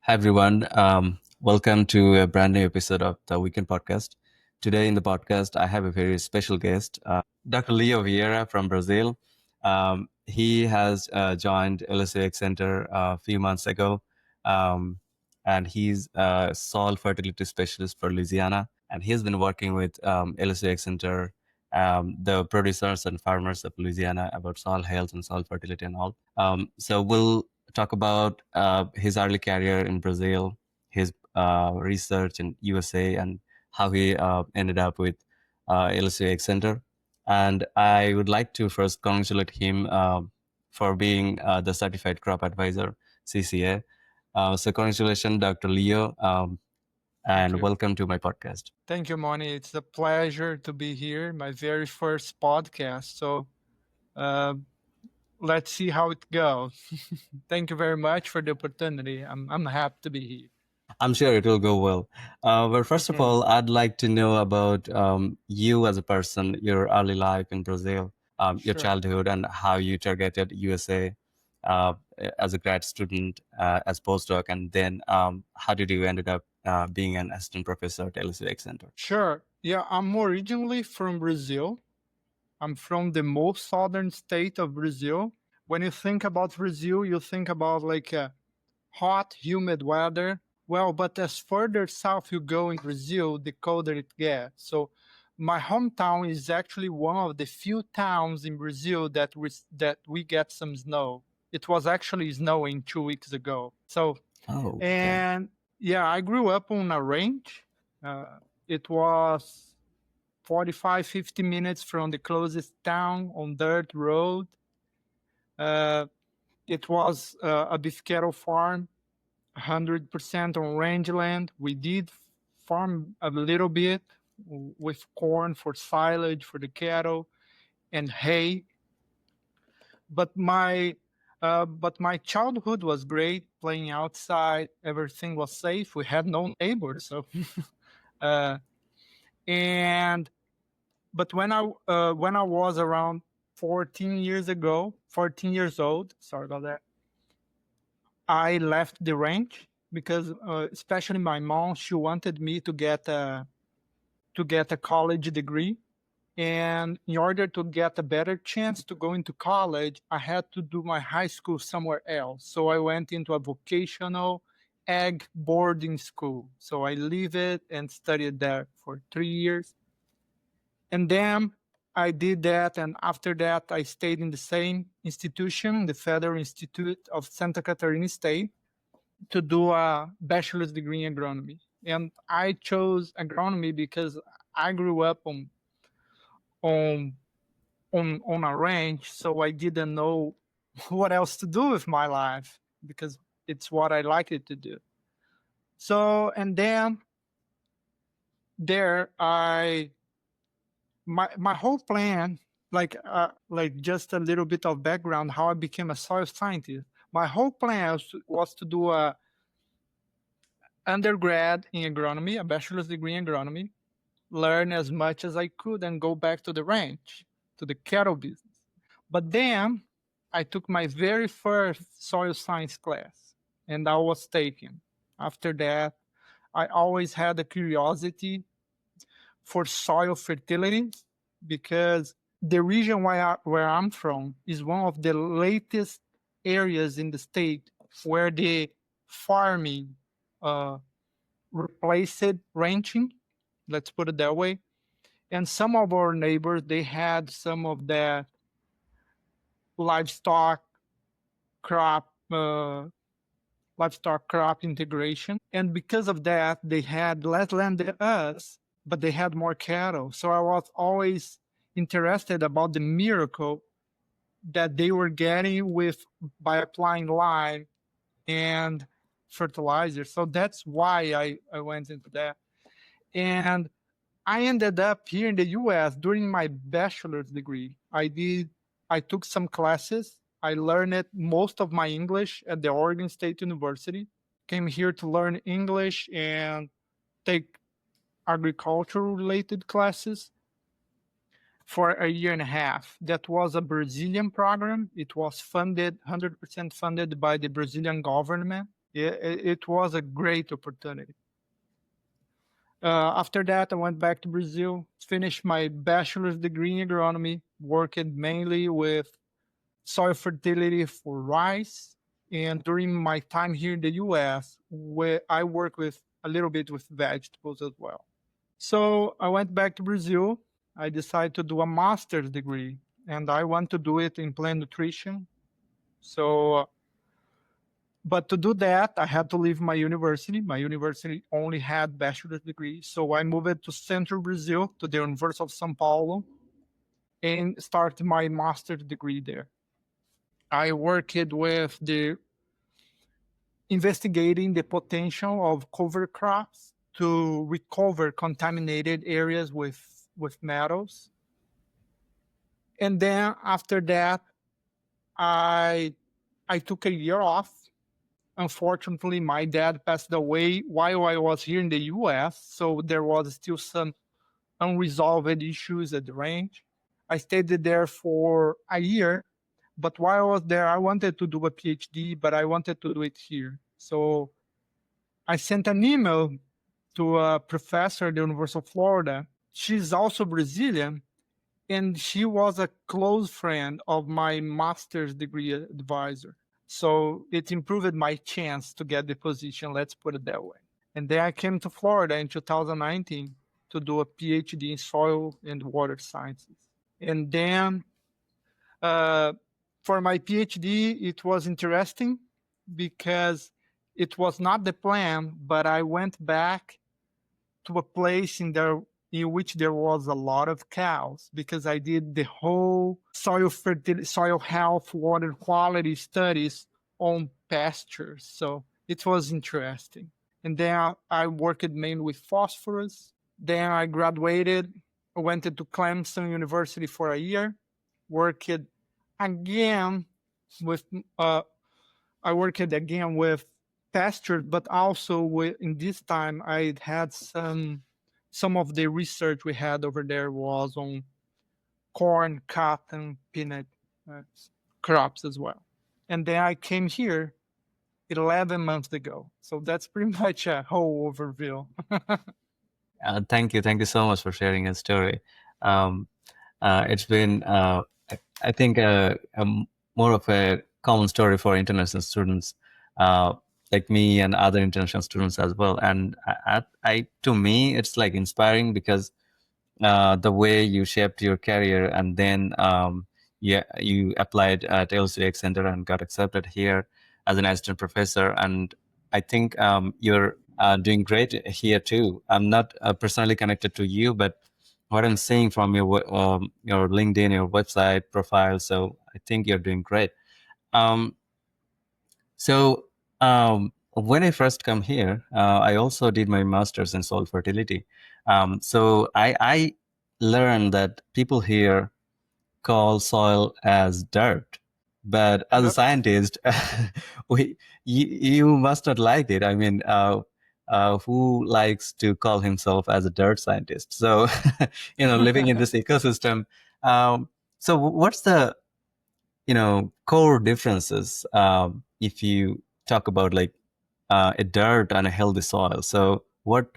Hi, everyone. Welcome to a brand new episode of the Weekend Podcast. Today, in the podcast, I have a very special guest, Dr. Leo Vieira from Brazil. He has joined LSAX Center a few months ago, um, and he's a soil fertility specialist for Louisiana. And he's been working with LSAX Center, the producers and farmers of Louisiana, about soil health and soil fertility and all. So we'll talk about his early career in Brazil, his research in USA, and how he ended up with LCX Center. And I would like to first congratulate him for being the Certified Crop Advisor, CCA. So congratulations, Dr. Leo, Thank and you. welcome to my podcast. Thank you, Moni. It's a pleasure to be here, my very first podcast. So uh, let's see how it goes. Thank you very much for the opportunity. I'm happy to be here. I'm sure it will go well. But first of Mhm. all, I'd like to know about you as a person, your early life in Brazil, your Sure. childhood, and how you targeted USA uh, as a grad student, as postdoc, and then how did you ended up being an assistant professor at LSUX Center? Sure. Yeah, I'm originally from Brazil. I'm from the most southern state of Brazil. When you think about Brazil, you think about like hot, humid weather. Well, but as further south you go in Brazil, the colder it gets. So my hometown is actually one of the few towns in Brazil that we get some snow. It was actually snowing 2 weeks ago. So Oh, okay. and yeah, I grew up on a range. It was 45, 50 minutes from the closest town on dirt road. Uh, it was a beef cattle farm 100% on rangeland. We did farm a little bit with corn for silage for the cattle and hay. But my childhood was great, playing outside. Everything was safe. We had no neighbors, so uh, and but when I was around 14 years old, sorry about that, I left the ranch because, especially my mom, she wanted me to get a college degree. And in order to get a better chance to go into college, I had to do my high school somewhere else. So I went into a vocational ag boarding school. So I lived it and studied there for 3 years. And then I did that. And after that, I stayed in the same institution, the Federal Institute of Santa Catarina State, to do a bachelor's degree in agronomy. And I chose agronomy because I grew up on on a ranch, so I didn't know what else to do with my life because it's what I liked to do. So and then there I my whole plan, like just a little bit of background how I became a soil scientist. My whole plan was to do a undergrad in agronomy, a bachelor's degree in agronomy, learn as much as I could, and go back to the ranch, to the cattle business. But then I took my very first soil science class, and I was taken. After that, I always had a curiosity for soil fertility because the region where I'm from is one of the latest areas in the state where the farming uh, replaced ranching, let's put it that way. And some of our neighbors, they had some of that livestock crop livestock crop integration, and because of that they had less land than us, but they had more cattle. So I was always interested about the miracle that they were getting with by applying lime and fertilizer. So that's why I went into that. And I ended up here in the US during my bachelor's degree. I took some classes. I learned most of my English at the Oregon State University. Came here to learn English and take agricultural related classes for a year and a half. That was a Brazilian program. It was funded 100% funded by the Brazilian government. It was a great opportunity. After that, I went back to Brazil, finished my bachelor's degree in agronomy, working mainly with soil fertility for rice. And during my time here in the US, where I work with a little bit with vegetables as well. So I went back to Brazil. I decided to do a master's degree, and I want to do it in plant nutrition. So, but to do that, I had to leave my university. My university only had bachelor's degrees. So I moved to central Brazil, to the University of São Paulo, and started my master's degree there. I worked with the investigating the potential of cover crops to recover contaminated areas with metals. And then after that, I I took a year off. Unfortunately, my dad passed away while I was here in the US, so there was still some unresolved issues at the ranch. I stayed there for a year, but while I was there, I wanted to do a PhD, but I wanted to do it here. So I sent an email to a professor at the University of Florida. She's also Brazilian, and she was a close friend of my master's degree advisor. So it improved my chance to get the position, let's put it that way. And then I came to Florida in 2019 to do a PhD in soil and water sciences. And then for my PhD, it was interesting because it was not the plan, but I went back to a place in which there was a lot of cows because I did the whole soil health, water quality studies on pastures. So it was interesting. And then I worked mainly with phosphorus. Then I graduated, I went to Clemson University for a year, worked again with I worked again with pasture, but also in this time I had some of the research we had over there was on corn, cotton, peanut crops as well. And then I came here 11 months ago. So that's pretty much a whole overview. Thank you so much for sharing your story. Um, it's been, I think, more of a common story for international students uh, like me and other international students as well. And to me, it's like inspiring because the way you shaped your career and then yeah, you applied at LCX Center and got accepted here as an assistant professor. And I think you're doing great here too. I'm not personally connected to you, but what I'm seeing from your LinkedIn, your website profile, so I think you're doing great. Um, so when I first come here, I also did my master's in soil fertility. So I learned that people here call soil as dirt, but as a Yep. scientist, you must not like it. I mean, who likes to call himself as a dirt scientist? So, living in this ecosystem. So, what's the core differences if you talk about like a dirt and a healthy soil? So what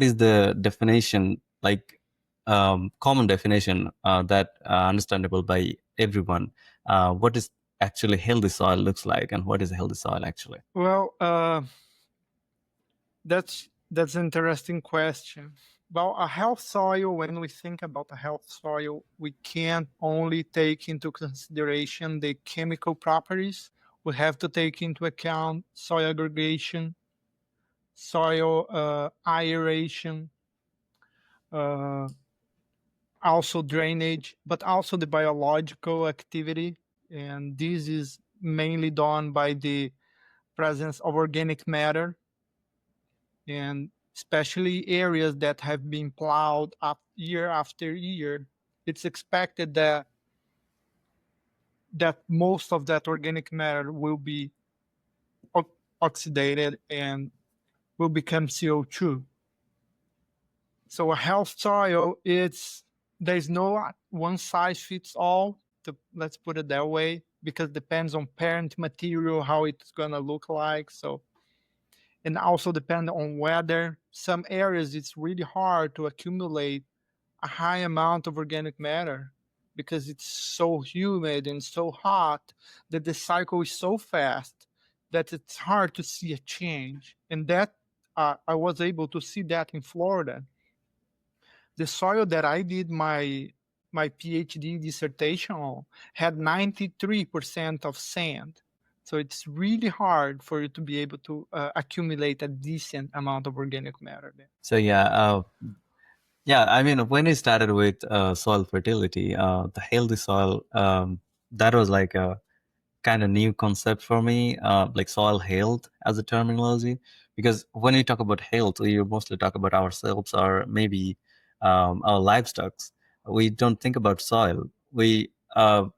is the definition, like common definition that understandable by everyone? What is actually healthy soil looks like, and what is a healthy soil actually? Well, that's an interesting question. Well, a health soil, when we think about a health soil, we can't only take into consideration the chemical properties. We have to take into account soil aggregation, soil aeration, also drainage, but also the biological activity. And this is mainly done by the presence of organic matter, and especially areas that have been plowed up year after year. It's expected that most of that organic matter will be oxidated and will become CO2. So a health soil, there's no one size fits all. Let's put it that way, because it depends on parent material how it's gonna look like. So and also depend on weather. Some areas it's really hard to accumulate a high amount of organic matter because it's so humid and so hot that the cycle is so fast that it's hard to see a change. And that I was able to see that in Florida. The soil that I did my PhD dissertation on had 93% of sand. So it's really hard for you to be able to accumulate a decent amount of organic matter there. So yeah, I mean, when I started with soil fertility, the healthy soil, that was like a kind of new concept for me, like soil health as a terminology. Because when we talk about health, we mostly talk about ourselves or maybe our livestock. We don't think about soil.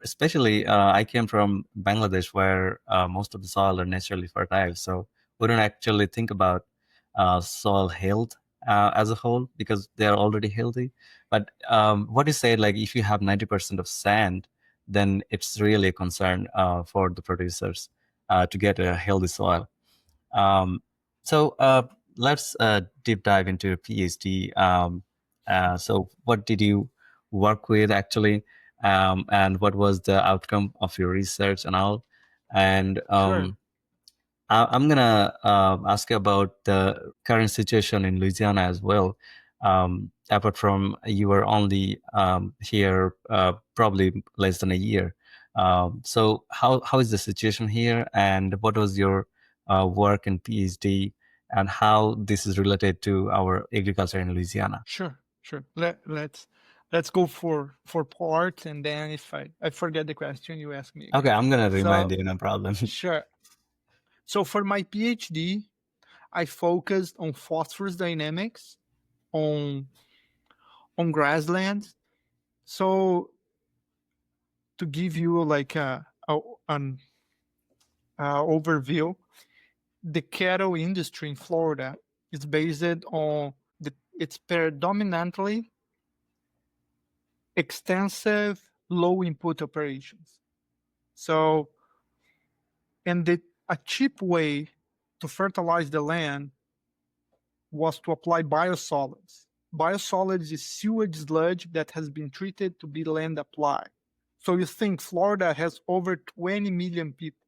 Especially, I came from Bangladesh, where most of the soil are naturally fertile. So we don't actually think about soil health as a whole because they are already healthy. But what you say, like if you have 90% of sand, then it's really a concern for the producers to get a healthy soil. Um, so let's deep dive into your PhD. So what did you work with actually, and what was the outcome of your research and all? And Sure. I'm gonna ask you about the current situation in Louisiana as well. Apart from you were only here probably less than a year. So how is the situation here, and what was your work and PhD, and how this is related to our agriculture in Louisiana? Sure, sure. Let's go for parts, and then if I forget the question, you ask me Okay, again. I'm gonna remind So you, no problem. sure. So for my PhD, I focused on phosphorus dynamics on grasslands. So to give you like an overview, the cattle industry in Florida is based on it's predominantly extensive low input operations. So, and a cheap way to fertilize the land was to apply biosolids. Biosolids is sewage sludge that has been treated to be land applied. So you think Florida has over 20 million people.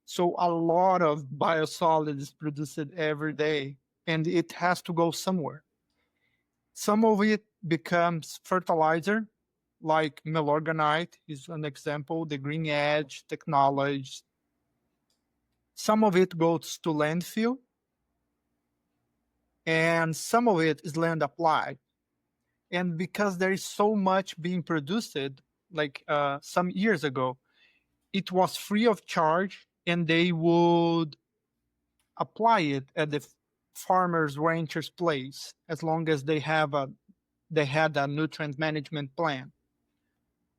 So a lot of biosolids is produced every day, and it has to go somewhere. Some of it becomes fertilizer, like Milorganite is an example, the Green Edge technology. Some of it goes to landfill, and some of it is land applied. And because there is so much being produced, like some years ago, it was free of charge, and they would apply it at the farmers rancher's place as long as they had a nutrient management plan.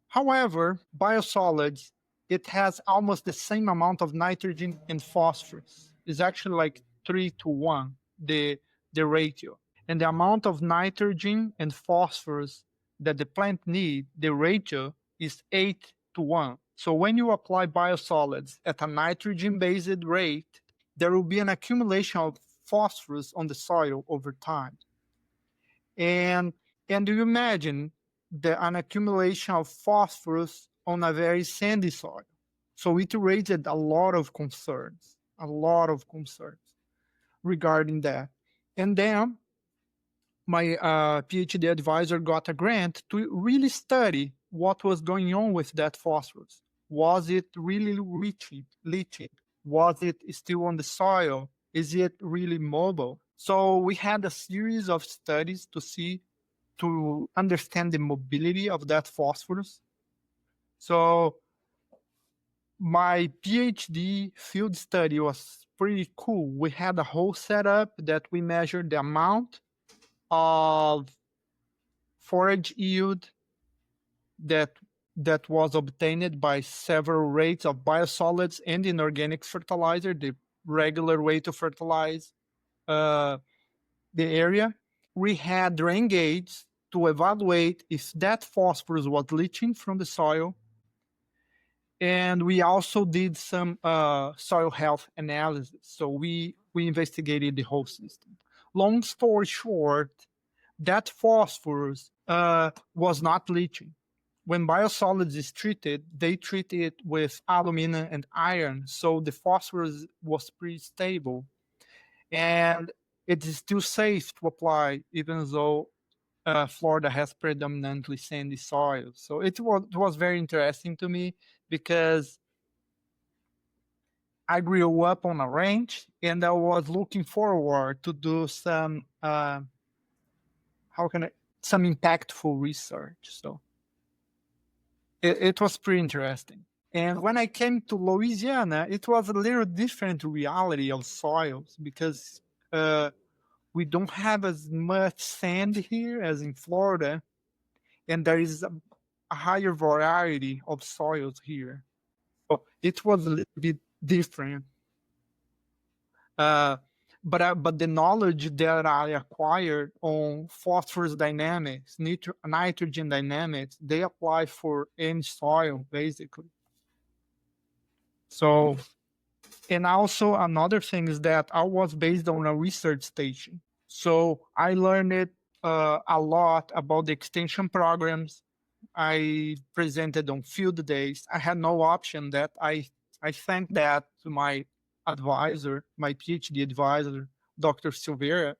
However, biosolids, it has almost the same amount of nitrogen and phosphorus. It's actually like 3 to 1, the ratio. And the amount of nitrogen and phosphorus that the plant need, the ratio is 8 to 1. So when you apply biosolids at a nitrogen-based rate, there will be an accumulation of phosphorus on the soil over time. And do you imagine an accumulation of phosphorus on a very sandy soil? So it raised a lot of concerns regarding that. And then my PhD advisor got a grant to really study what was going on with that phosphorus. Was it really leaching? Was it still on the soil? Is it really mobile? So we had a series of studies to understand the mobility of that phosphorus. So my PhD field study was pretty cool. We had a whole setup that we measured the amount of forage yield that was obtained by several rates of biosolids and inorganic fertilizer, the regular way to fertilize the area. We had drain gauges to evaluate if that phosphorus was leaching from the soil. And we also did some soil health analysis. So we we investigated the whole system. Long story short, that phosphorus was not leaching. When biosolids is treated, they treat it with aluminum and iron, so the phosphorus was pretty stable. And it is still safe to apply, even though Florida has predominantly sandy soil. So it was very interesting to me because I grew up on a ranch and I was looking forward to do some some impactful research. So it was pretty interesting. And when I came to Louisiana, it was a little different reality of soils because we don't have as much sand here as in Florida, and there is a higher variety of soils here. So it was a little bit different. But the knowledge that I acquired on phosphorus dynamics, nitrogen dynamics, they apply for any soil, basically. So, and also another thing is that I was based on a research station. So I learned a lot about the extension programs. I presented on field days. I had no option. That I thank that to my advisor, my PhD advisor, Dr. Silveira,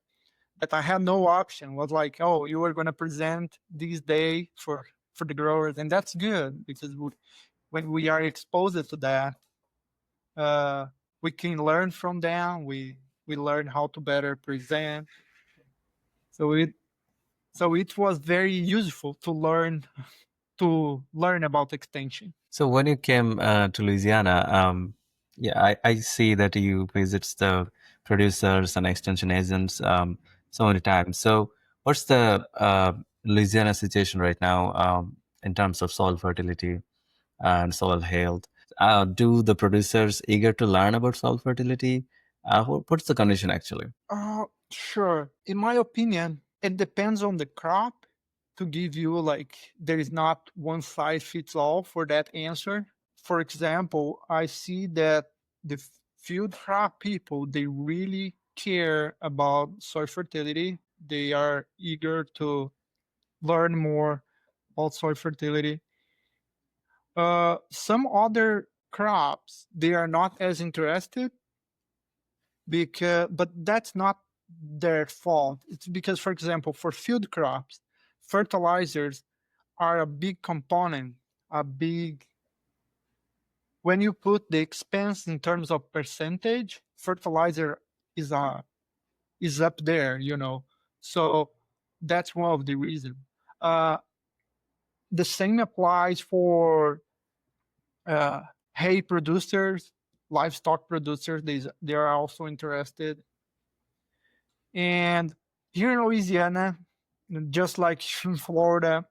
that I had no option. Was like, oh, you are going to present this day for the growers, and that's good because when we are exposed to that, we can learn from them. We learn how to better present. So it was very useful to learn about extension. So when you came to Louisiana, yeah, I see that you visit the producers and extension agents so many times. So what's the Louisiana situation right now in terms of soil fertility and soil health? Do the producers eager to learn about soil fertility? What's the condition actually? Sure. In my opinion, it depends on the crop. To give you there is not one size fits all for that answer. For example, I see that the field crop people, they really care about soil fertility. They are eager to learn more about soil fertility. Some other crops, they are not as interested but that's not their fault. It's because, for example, for field crops, fertilizers are a big component, when you put the expense in terms of percentage, fertilizer is up there, So that's one of the reasons. The same applies for hay producers, livestock producers. They are also interested. And here in Louisiana, just like in Florida,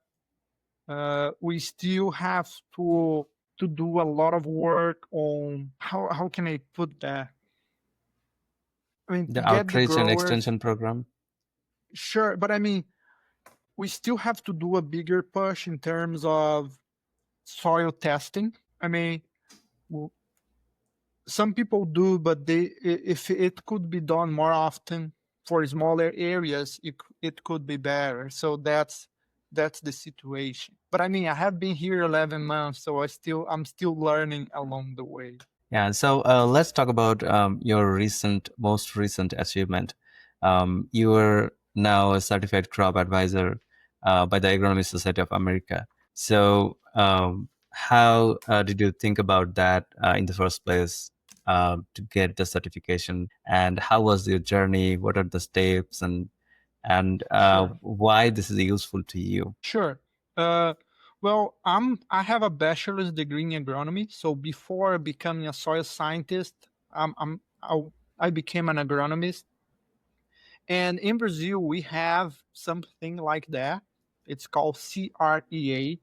we still have to do a lot of work on how can I put that? I mean, The get the outreach and growers. extension program? Sure, but I mean, we still have to do a bigger push in terms of soil testing. I mean, some people do, but if it could be done more often for smaller areas, it could be better. So that's the situation. But I mean, I have been here 11 months, so I'm still learning along the way. Yeah, so let's talk about your most recent achievement. You are now a certified crop advisor by the Agronomy Society of America. So, how did you think about that in the first place to get the certification? And how was your journey? What are the steps, and Sure. why this is useful to you? Sure. Well, I have a bachelor's degree in agronomy. So before becoming a soil scientist, I became an agronomist. And in Brazil, we have something like that. It's called CREA.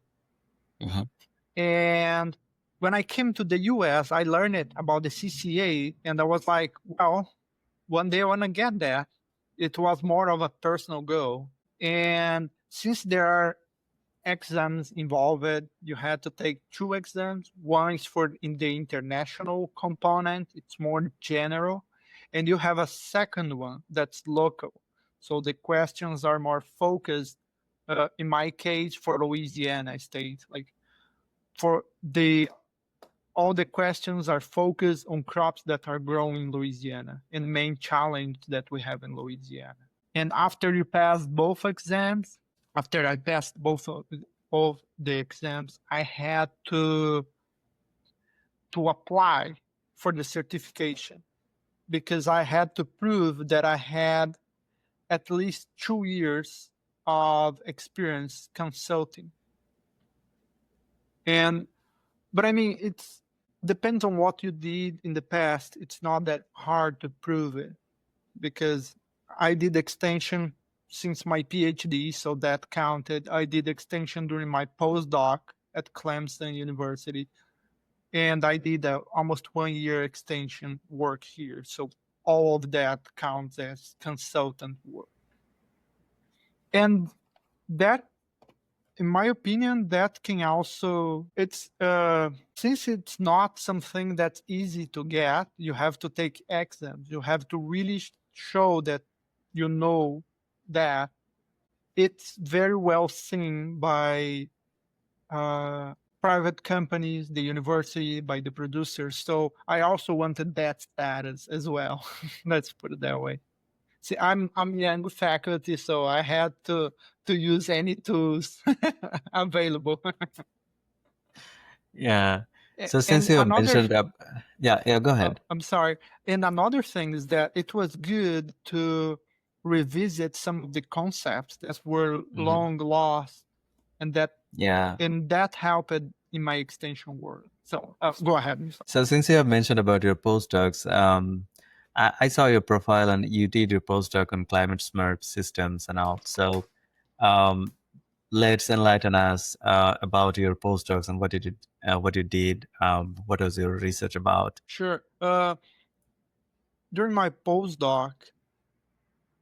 Mhm. And when I came to the US, I learned about the CCA, and I was like, well, one day I want to get that. It was more of a personal goal. And since there are exams involved, you had to take 2 exams. One is in the international component, it's more general. and you have a second one that's local. So the questions are more focused, in my case, for Louisiana State. Like for all the questions are focused on crops that are grown in Louisiana and main challenge that we have in Louisiana. And after you pass both exams, after I passed both the exams, I had to apply for the certification because I had to prove that I had at least 2 years of experience consulting. But I mean, it's depends on what you did in the past. It's not that hard to prove it because I did extension since my PhD, so that counted. I did extension during my postdoc at Clemson University, and I did almost 1 year extension work here. So all of that counts as consultant work. And that, in my opinion, that can also, it's since it's not something that's easy to get, you have to take exams. You have to really show that you know that. It's very well seen by private companies, the university, by the producers. So I also wanted that status as well. Let's put it that way. See, I'm young faculty, so I had to use any tools available. Yeah. So since And you have another, mentioned, yeah, go ahead. I'm sorry. And another thing is that it was good to revisit some of the concepts that were long lost, and Yeah. that helped in my extension work. So go ahead. So since you have mentioned about your postdocs, I saw your profile and you did your postdoc on climate smart systems and all. So um, let's enlighten us about your postdocs and what you did, what was your research about? Sure. During my postdoc,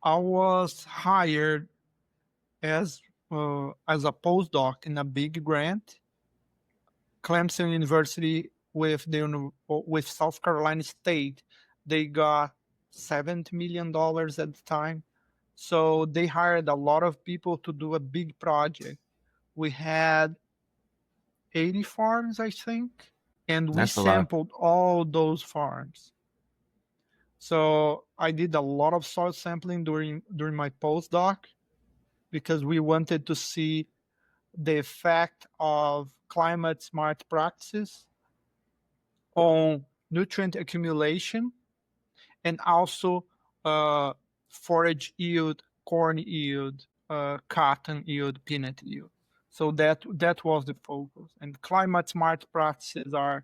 I was hired as a postdoc in a big grant. Clemson University with South Carolina State, they got $70 million at the time. So they hired a lot of people to do a big project. We had 80 farms, I think, and we That's a lot. sampled all those farms. So I did a lot of soil sampling during my postdoc because we wanted to see the effect of climate smart practices on nutrient accumulation and also forage yield, corn yield, cotton yield, peanut yield. So that was the focus. And climate smart practices are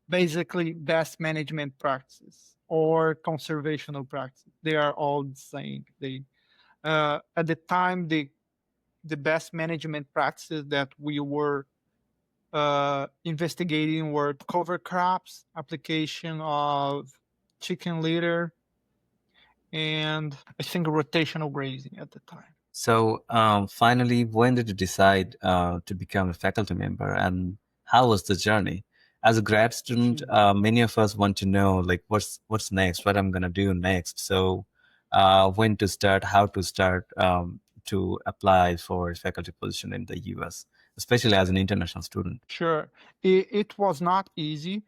basically best management practices or conservational practices. They are all the same. They at the time the best management practices that we were investigating were cover crops, application of chicken litter, and I think rotational grazing at the time. So finally, when did you decide to become a faculty member, and how was the journey? As a grad student, many of us want to know like what's next, what I'm gonna do next. So when to start, how to start to apply for a faculty position in the U.S., especially as an international student. Sure. It was not easy.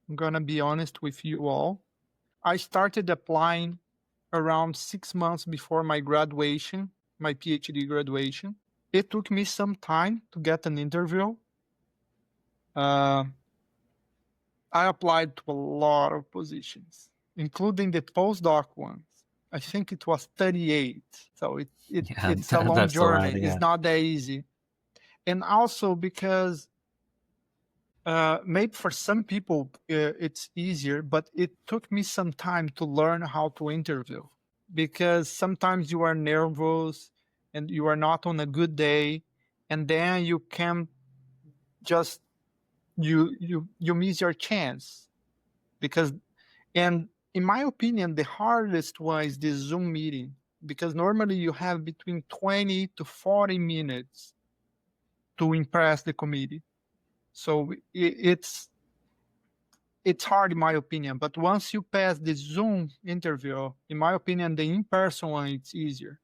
I'm going to be honest with you all. I started applying around 6 months before my graduation, my PhD graduation. It took me some time to get an interview. I applied to a lot of positions, including the postdoc ones. I think it was 38. So it's a long That's a lot, journey. yeah. It's not that easy. And also because maybe for some people it's easier, but it took me some time to learn how to interview because sometimes you are nervous and you are not on a good day, and then you can just you miss your chance because, and in my opinion, the hardest one is the Zoom meeting because normally you have between 20 to 40 minutes to impress the committee. So it's it's hard in my opinion, but once you pass the Zoom interview, in my opinion, the in-person one, it's easier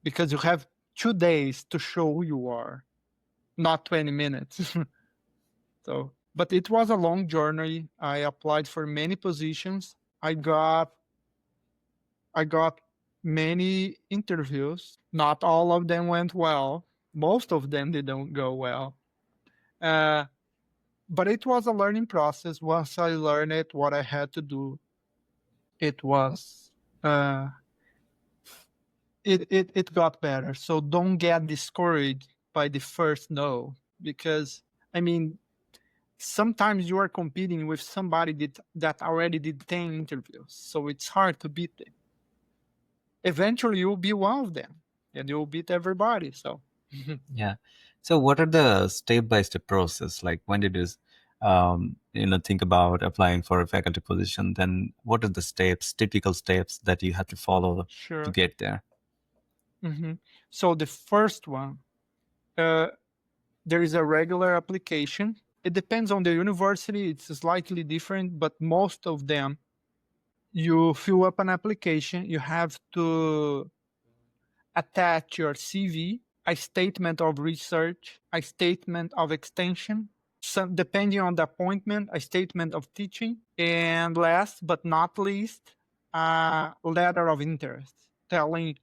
because you have 2 days to show who you are, not 20 minutes. So, but it was a long journey. I applied for many positions. I got many interviews. Not all of them went well. Most of them didn't go well. But it was a learning process. Once I learned it, what I had to do, it was uh, it got better. So don't get discouraged by the first no, because I mean, sometimes you are competing with somebody that already did 10 interviews, so it's hard to beat them. Eventually you'll be one of them and you'll beat everybody. So Yeah. So what are the step-by-step process? Like when did you, think about applying for a faculty position? Then what are the steps, typical steps that you have to follow to sure. get there? So the first one, there is a regular application. It depends on the university, it's slightly different, but most of them, you fill up an application, you have to attach your CV, a statement of research, a statement of extension, some, depending on the appointment, a statement of teaching, and last but not least, a letter of interest telling,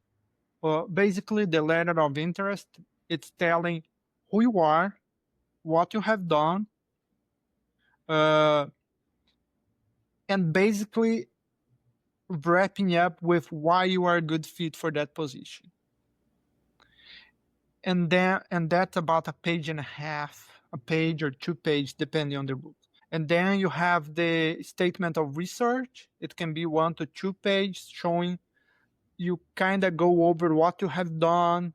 basically the letter of interest, it's telling who you are, what you have done, and basically wrapping up with why you are a good fit for that position. And that's about a page and a half, a page or 2 pages, depending on the book. And then you have the statement of research. It can be 1 to 2 pages, showing you kind of go over what you have done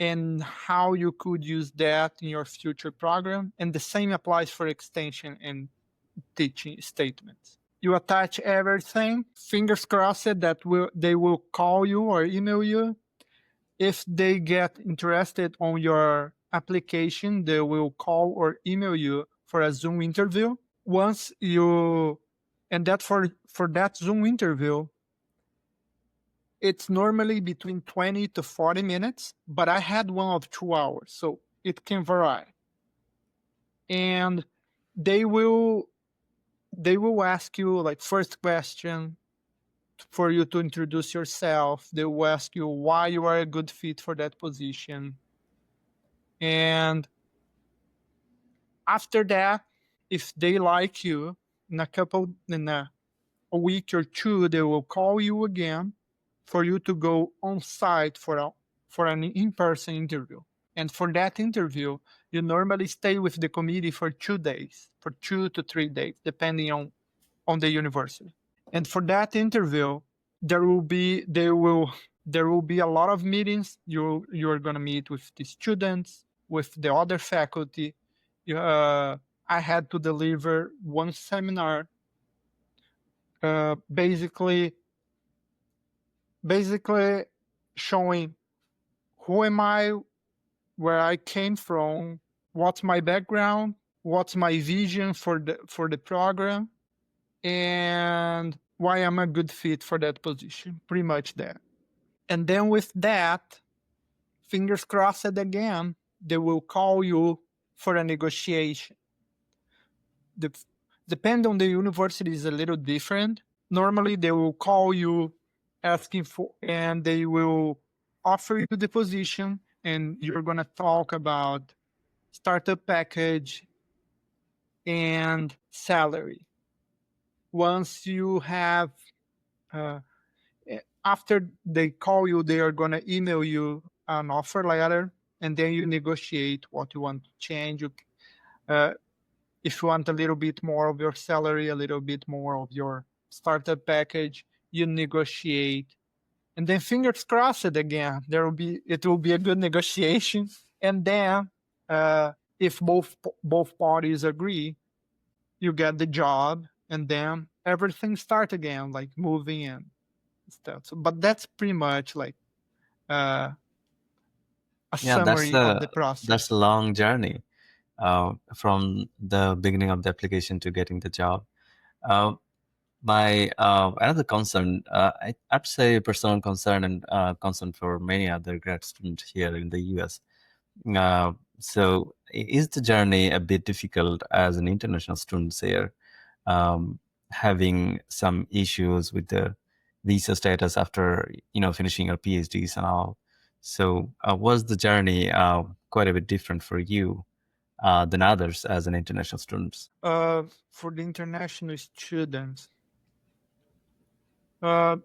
and how you could use that in your future program. And the same applies for extension and teaching statements. You attach everything. Fingers crossed that they will call you or email you. If they get interested on your application, they will call or email you for a Zoom interview. Once you, and that for that Zoom interview, it's normally between 20 to 40 minutes, but I had one of 2 hours, so it can vary. And they will ask you, like, first question for you to introduce yourself. They will ask you why you are a good fit for that position. And after that, if they like you, in a week or 2, they will call you again for you to go on site for an in-person interview. And for that interview, you normally stay with the committee for 2 days, for 2 to 3 days, depending on the university. And for that interview, there will be a lot of meetings. You're going to meet with the students, with the other faculty. I had to deliver one seminar, basically showing who am I, where I came from, what's my background, what's my vision for the program, and why I'm a good fit for that position. Pretty much that. And then with that, fingers crossed again, they will call you for a negotiation. Depend on the university is a little different. Normally they will call you asking for, and they will offer you the position, and you're going to talk about startup package and salary. Once you have, after they call you, they are going to email you an offer letter, and then you negotiate what you want to change. If you want a little bit more of your salary, a little bit more of your startup package, you negotiate. And then fingers crossed again, it will be a good negotiation. And then if both parties agree, you get the job, and then everything starts again, like moving in stuff. So, but that's pretty much like a Yeah, summary of the process. that's a long journey. from the beginning of the application to getting the job. Uh, my another concern, I'd say personal concern and concern for many other grad students here in the US. So is the journey a bit difficult as an international student here, having some issues with the visa status after finishing your PhDs and all? So was the journey quite a bit different for you than others as an international student? For the international students, uh,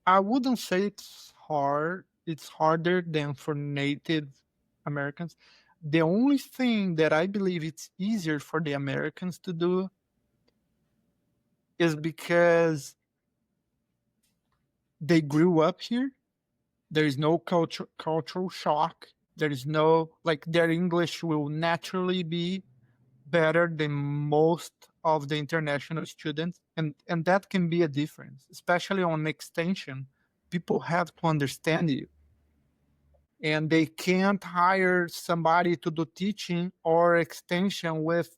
I wouldn't say it's hard. It's harder than for Native Americans. The only thing that I believe it's easier for the Americans to do is because they grew up here. There is no cultural shock. There is no, like, their English will naturally be better than most of the international students, and that can be a difference, especially on extension. People have to understand you, and they can't hire somebody to do teaching or extension with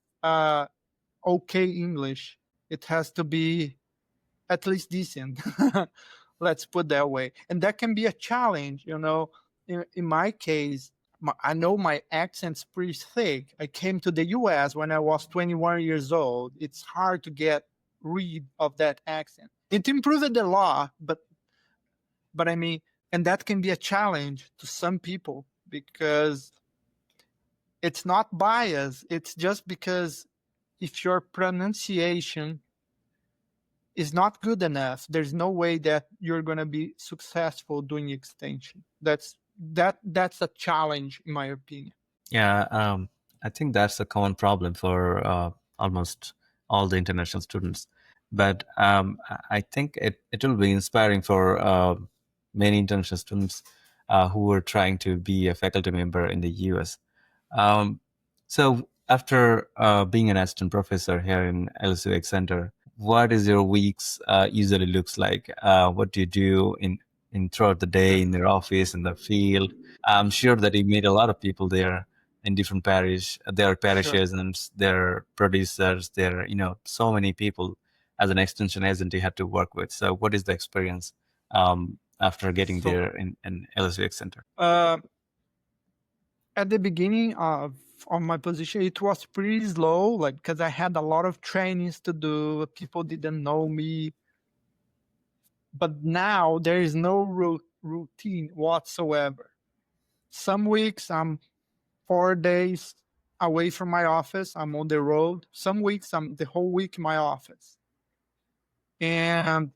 okay English. It has to be at least decent. Let's put that way. And that can be a challenge, in my case. I know my accent's pretty thick. I came to the US when I was 21 years old. It's hard to get rid of that accent. It improved a lot, but I mean, and that can be a challenge to some people because it's not bias. It's just because if your pronunciation is not good enough, there's no way that you're going to be successful doing extension. That's a challenge, in my opinion. Yeah, I think that's a common problem for almost all the international students. But I think it will be inspiring for many international students who are trying to be a faculty member in the US. Um, so after being an assistant professor here in LSU X Center, what is your weeks usually looks like? What do you do in throughout the day in your office, in the field? I'm sure that you meet a lot of people there in different parish. There are parish Sure. agents, there are producers, there are, so many people as an extension agent you had to work with. So what is the experience after getting So there in LSU X Center? uh, at the beginning of my position, it was pretty slow, like, because I had a lot of trainings to do. People didn't know me, but now there is no routine whatsoever. Some weeks I'm 4 days away from my office. I'm on the road. Some weeks I'm the whole week in my office. And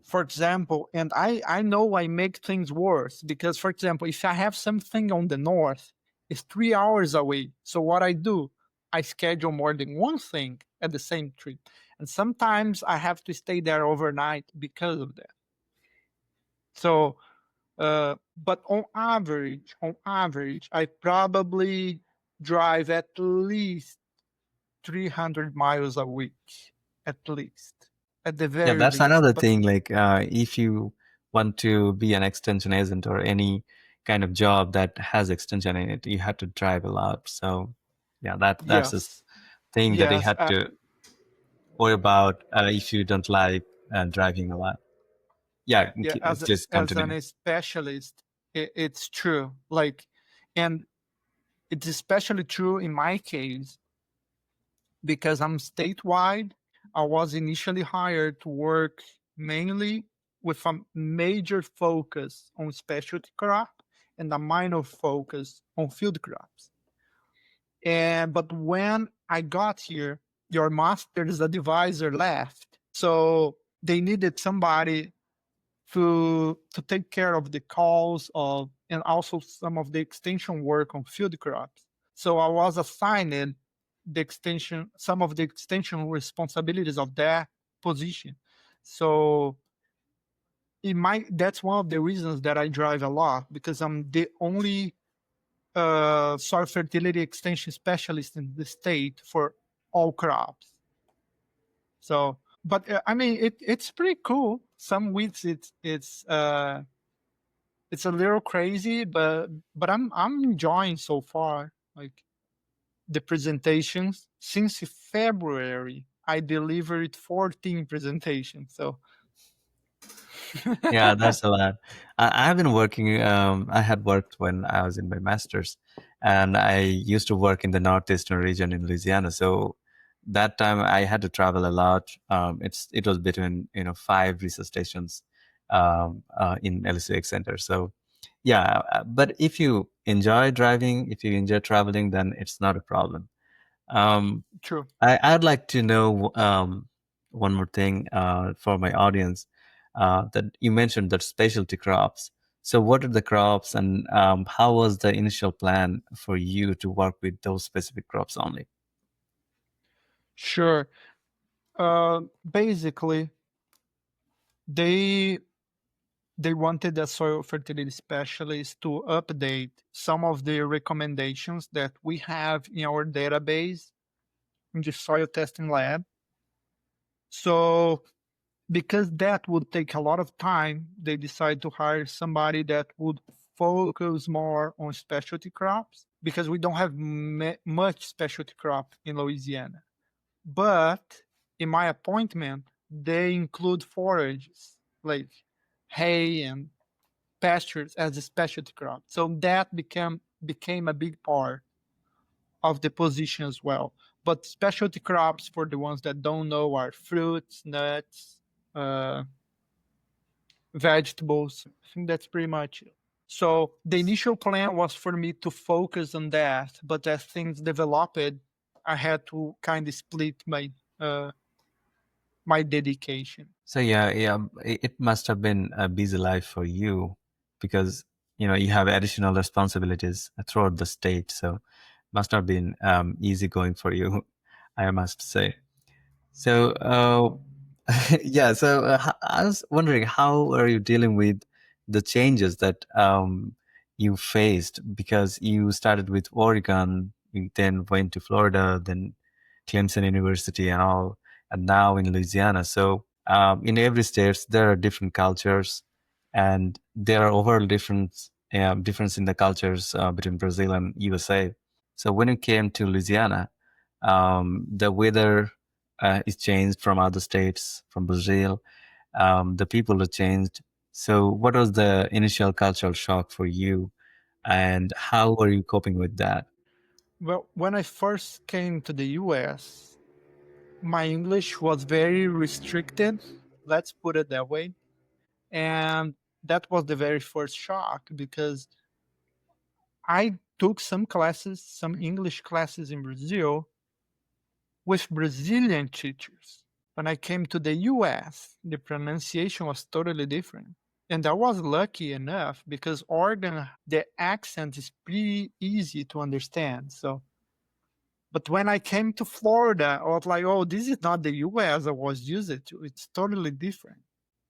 for example, and I know I make things worse because, for example, if I have something on the north, it's 3 hours away. So what I do, I schedule more than one thing at the same trip. And sometimes I have to stay there overnight because of that. So, but on average, I probably drive at least 300 miles a week, at least, at the Yeah, very that's least. another But thing. Like, if you want to be an extension agent or any kind of job that has extension in it, you have to drive a lot. So, yeah, that's the yes, thing that you yes, had to worry about if you don't like driving a lot. Yeah, yeah. just As continue. an specialist, it's true. Like, and it's especially true in my case because I'm statewide. I was initially hired to work mainly with a major focus on specialty crop and a minor focus on field crops. But when I got here, your master's advisor left, so they needed somebody to take care of the calls of and also some of the extension work on field crops. So I was assigned some of the extension responsibilities of that position. So that's one of the reasons that I drive a lot because I'm the only soil fertility extension specialist in the state for all crops. So, but I mean, it's pretty cool. Some weeks it's a little crazy, but I'm enjoying so far. like the presentations. Since February, I delivered 14 presentations. So Yeah, that's a lot. I've been working, I had worked when I was in my master's, and I used to work in the northeastern region in Louisiana. So that time I had to travel a lot. It was between, five research stations in LCX Center. So yeah, but if you enjoy driving, if you enjoy traveling, then it's not a problem. Um, true. I'd like to know one more thing for my audience that you mentioned that specialty crops. So, what are the crops, and how was the initial plan for you to work with those specific crops only? Sure. Basically, they they wanted a soil fertility specialist to update some of the recommendations that we have in our database in the soil testing lab. So because that would take a lot of time, they decided to hire somebody that would focus more on specialty crops because we don't have much specialty crop in Louisiana. But in my appointment, they include forages like hay and pastures as a specialty crop. So that became a big part of the position as well. But specialty crops, for the ones that don't know, are fruits, nuts, uh, vegetables. I think that's pretty much it. So the initial plan was for me to focus on that, but as things developed, I had to kind of split my dedication. So yeah, it must have been a busy life for you because you have additional responsibilities throughout the state. So must have been easy going for you, I must say. So, yeah, so I was wondering, how are you dealing with the changes that you faced? Because you started with Oregon, you then went to Florida, then Clemson University and all, and now in Louisiana. So, in every state, there are different cultures, and there are overall difference in the cultures between Brazil and USA. So, when you came to Louisiana, the weather is changed from other states, from Brazil. The people are changed. So, what was the initial cultural shock for you, and how are you coping with that? Well, when I first came to the US, my English was very restricted, let's put it that way. And that was the very first shock because I took some classes, some English classes in Brazil with Brazilian teachers. When I came to the US, the pronunciation was totally different. And I was lucky enough because Oregon, the accent is pretty easy to understand. So, but when I came to Florida, I was like, oh, this is not the US I was used to. It's totally different.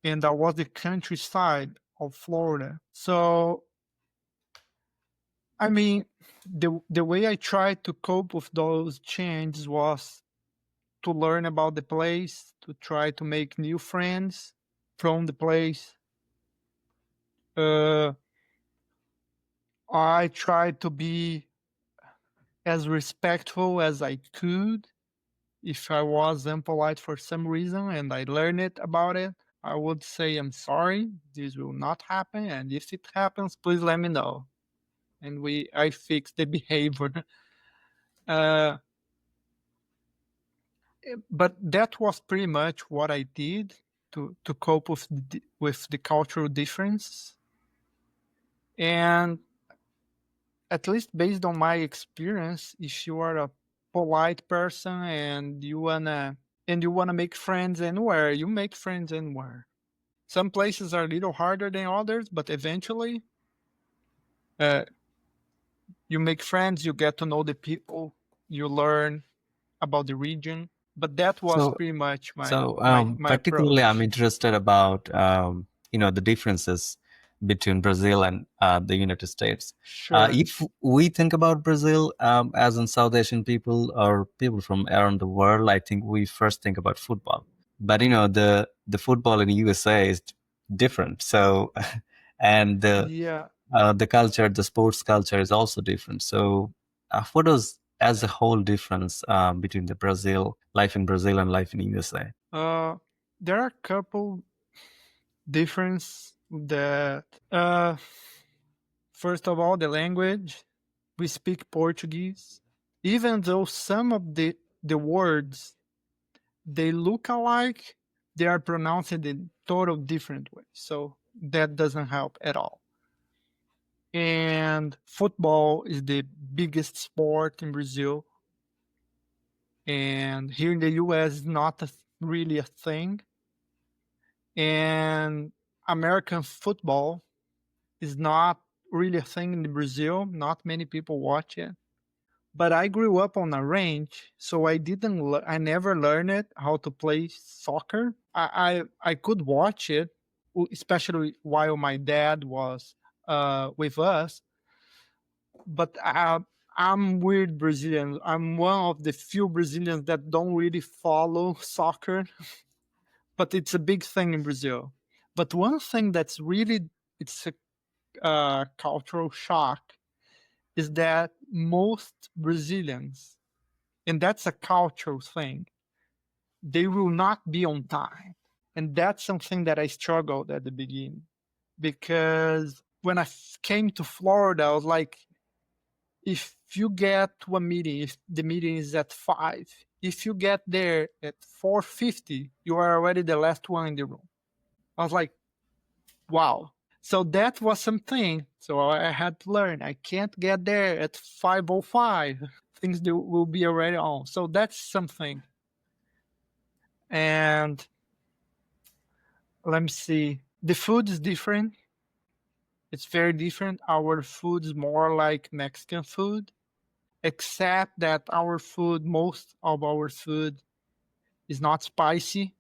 And that was the countryside of Florida. So, I mean, the way I tried to cope with those changes was to learn about the place, to try to make new friends from the place. Uh, I tried to be as respectful as I could. If I was impolite for some reason and I learned it about it, I would say, I'm sorry, this will not happen. And if it happens, please let me know. And I fix the behavior. Uh, but that was pretty much what I did to cope with the cultural difference. And at least based on my experience, if you are a polite person and you wanna make friends anywhere, you make friends anywhere. Some places are a little harder than others, but eventually, uh, you make friends, you get to know the people, you learn about the region. But that was So, pretty much my so my my particularly, I'm approach. interested about the differences between Brazil and the United States. Sure. If we think about Brazil as in South Asian people or people from around the world, I think we first think about football. But the football in the USA is different. So, and Yeah. the culture, the sports culture is also different. So, what was as a whole difference between the Brazil life in Brazil and life in USA? There are a couple difference that first of all, the language. We speak Portuguese, even though some of the words they look alike, they are pronounced in total different ways. So that doesn't help at all. And football is the biggest sport in Brazil, and here in the US is not really a thing. And American football is not really a thing in Brazil. Not many people watch it. But I grew up on a ranch, so I never learned it how to play soccer. I could watch it, especially while my dad was with us. But I'm weird Brazilian. I'm one of the few Brazilians that don't really follow soccer, but it's a big thing in Brazil. But one thing that's really it's a cultural shock is that most Brazilians, and that's a cultural thing, they will not be on time. And that's something that I struggled at the beginning because when I came to Florida, I was like, if you get to a meeting, if the meeting is at 5, if you get there at 4:50, you are already the last one in the room. I was like, wow. So that was something. So I had to learn. I can't get there at 5:05. Things will be already on. So that's something. And let me see. The food is different. It's very different. Our food is more like Mexican food, except that most of our food is not spicy,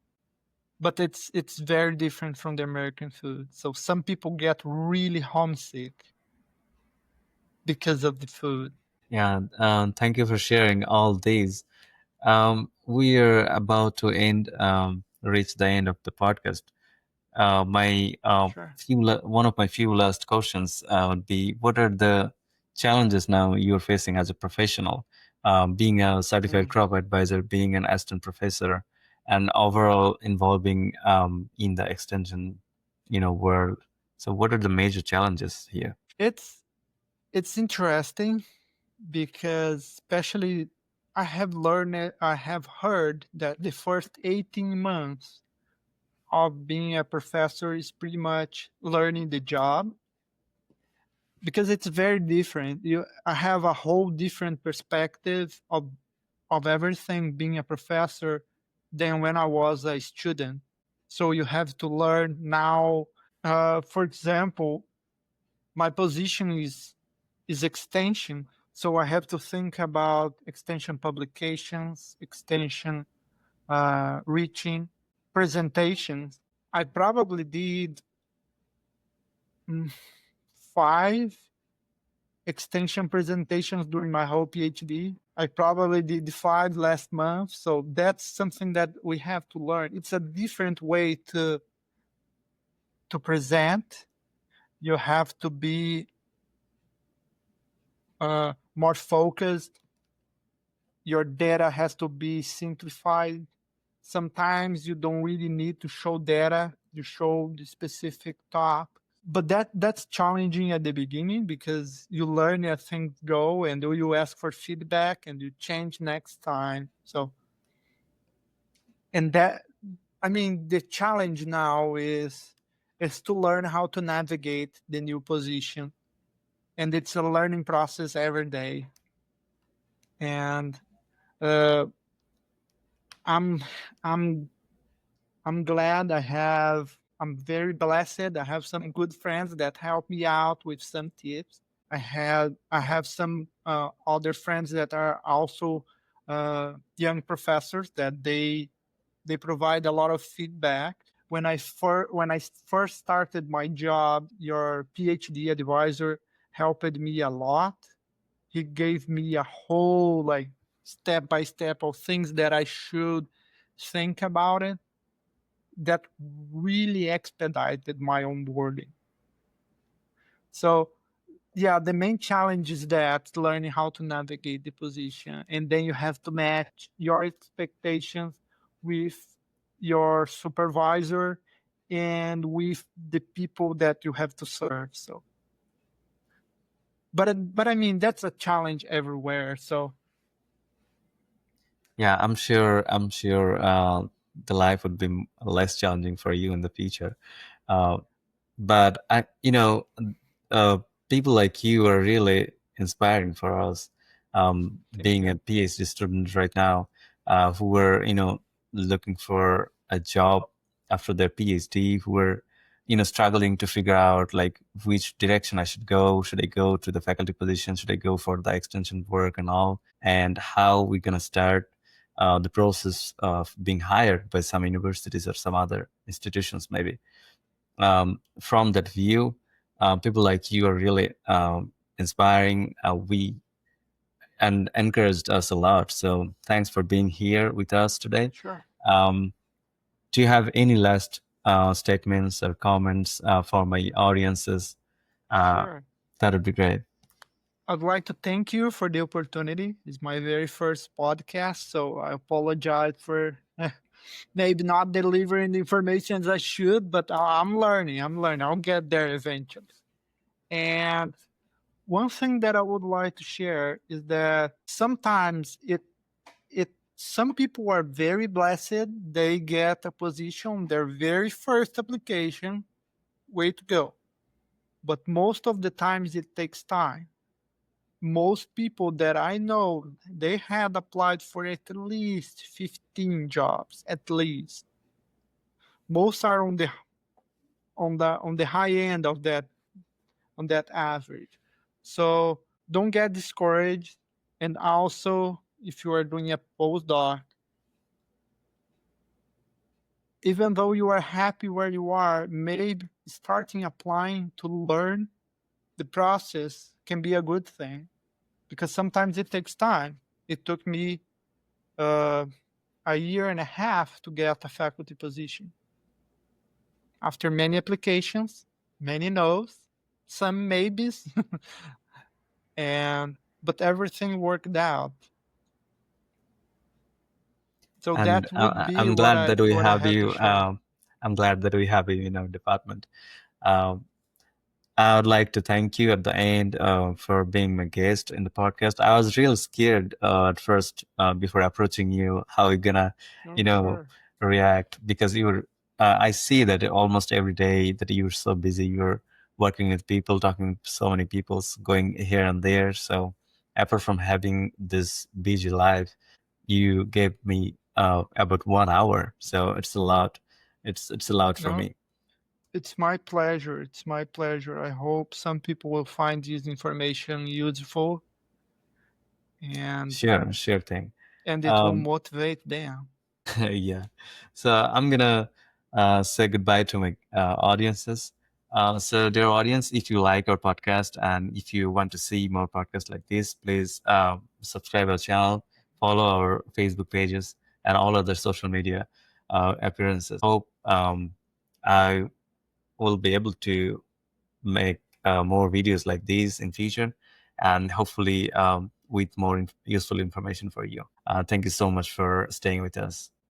but it's very different from the American food. So some people get really homesick because of the food. Yeah, thank you for sharing all these. We are about to reach the end of the podcast. My Sure. one of my few last questions would be: what are the challenges now you're facing as a professional, being a certified Mm. crop advisor, being an assistant professor, and overall involving in the extension, world? So, what are the major challenges here? It's it's interesting because especially I have heard that the first 18 months of being a professor is pretty much learning the job because it's very different. I have a whole different perspective of everything being a professor than when I was a student. So you have to learn now. For example, my position is extension. So I have to think about extension publications, extension reaching, presentations. I probably did 5 extension presentations during my whole PhD. I probably did 5 last month. So that's something that we have to learn. It's a different way to present. You have to be more focused. Your data has to be simplified. Sometimes you don't really need to show data. You show the specific top. But that's challenging at the beginning because you learn as things go and you ask for feedback and you change next time. So and that I mean the challenge now is to learn how to navigate the new position. And it's a learning process every day. And uh, I'm I'm I'm glad I'm very blessed. I have some good friends that help me out with some tips. I have some other friends that are also young professors that they provide a lot of feedback. When I first started my job, your PhD advisor helped me a lot. He gave me a whole like step by step of things that I should think about it that really expedited my onboarding. So Yeah, the main challenge is that learning how to navigate the position, and then you have to match your expectations with your supervisor and with the people that you have to serve. So, but I mean that's a challenge everywhere. So Yeah, I'm sure the life would be less challenging for you in the future. Uh, but uh, people like you are really inspiring for us. thank Being a you. PhD student right now, who were looking for a job after their PhD, who were struggling to figure out like which direction I should go. Should I go to the faculty position? Should I go for the extension work and all? And how we're gonna start the process of being hired by some universities or some other institutions, maybe. From that view, people like you are really inspiring. We and encouraged us a lot. So thanks for being here with us today. Sure, Um, do you have any last statements or comments for my audiences? Uh, sure. that would be great. I'd like to thank you for the opportunity. It's my very first podcast, so I apologize for maybe not delivering the information as I should, but I'm learning. I'm learning. I'll get there eventually. And one thing that I would like to share is that sometimes it some people are very blessed. They get a position, their very first application, way to go. But most of the times it takes time. Most people that I know, they had applied for at least 15 jobs, at least. Most are on the high end of that, on that average. So don't get discouraged. And also, if you are doing a postdoc, even though you are happy where you are, maybe starting applying to learn the process can be a good thing, because sometimes it takes time. It took me uh, a year and a half to get a faculty position. After many applications, many no's, some maybes, and but everything worked out. So And that would be I'm what glad I that we what I have had to you. share. I'm glad that we have you in our department. Um, I would like to thank you at the end for being my guest in the podcast. I was real scared at first before approaching you, how you're gonna, you Oh, know, sure. react because you were. I see that almost every day that you're so busy. You're working with people, talking to so many people, going here and there. So apart from having this busy life, you gave me about 1 hour. So it's a lot. It's a lot for No, me. it's my pleasure. It's my pleasure. I hope some people will find this information useful, and Sure, sure thing. it will Um, motivate them. yeah. So I'm gonna say goodbye to my audiences. So, dear audience, if you like our podcast and if you want to see more podcasts like this, please subscribe our channel, follow our Facebook pages, and all other social media appearances. Hope I will be able to make more videos like these in future, and hopefully with more useful information for you. Thank you so much for staying with us.